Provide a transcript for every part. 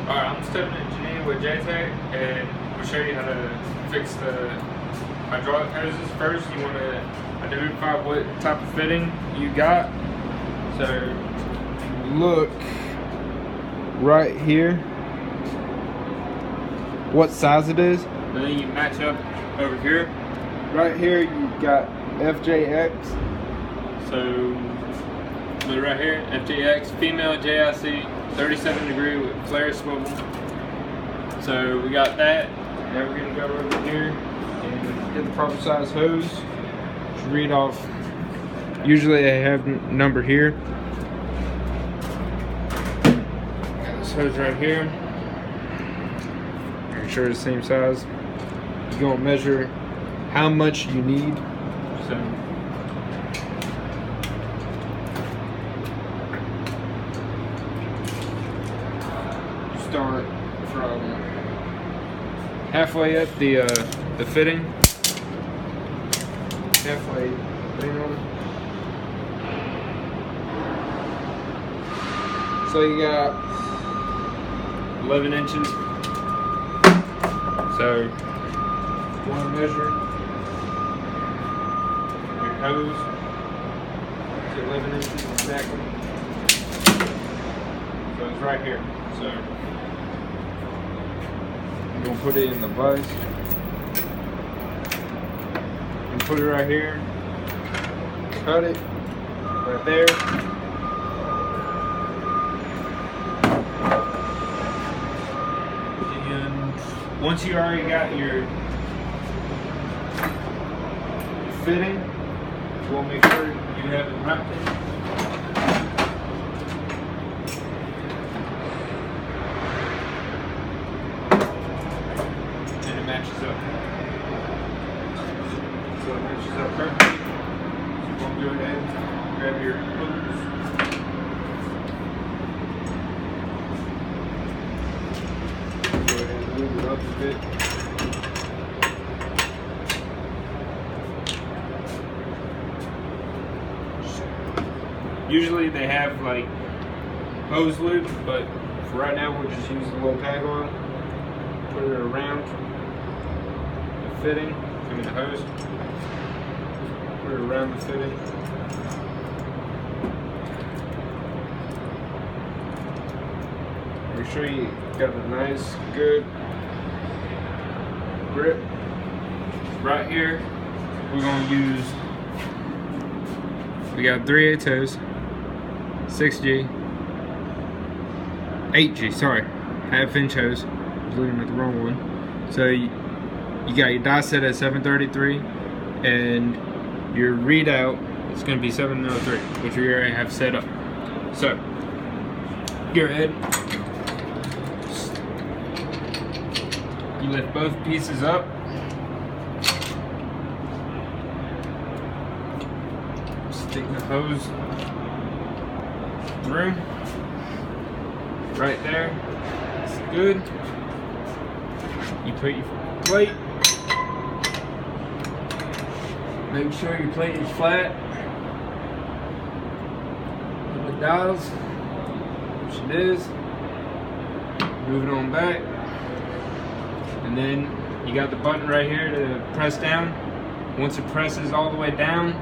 Alright, I'm stepping engineer with JTech, and we'll show you how to fix the hydraulic hoses. First, you want to identify what type of fitting you got. So, look right here, what size it is. And then you match up over here. Right here, you've got FJX. So, look right here, FJX, female JIC, 37 degree with flare swivel. So we got that. Now we're gonna go over here and get the proper size hose. Just read off. Usually I have number here. Got this hose right here. Make sure it's the same size. You're gonna measure how much you need. So start from halfway up the fitting, halfway down. So you got 11 inches. So you want to measure your hose to 11 inches exactly. So it's right here. So I'm gonna put it in the vise and put it right here. Cut it right there. And once you already got your fitting, you want to make sure you have it wrapped in. Matches up. So it matches up perfectly. So we're going to go ahead and grab your hose. Go ahead and move it up a bit. Usually they have like hose lube, but for right now we'll just use the little tag on. Put it around fitting, the hose, put it around the fitting. Make sure you got a nice, good grip. Right here, we're going to use, we got 3/8 hose, 6G, 8G, sorry, half-inch hose. I was looking at the wrong one. So you got your die set at 733, and your readout is going to be 703, which we already have set up. So, go ahead. You lift both pieces up. Stick the hose through. Right there. It's good. You put your plate. Make sure your plate is flat. Put the dials, which it is. Move it on back. And then you got the button right here to press down. Once it presses all the way down,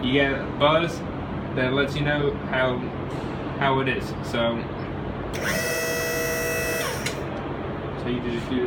you get a buzz that lets you know how it is. So you just do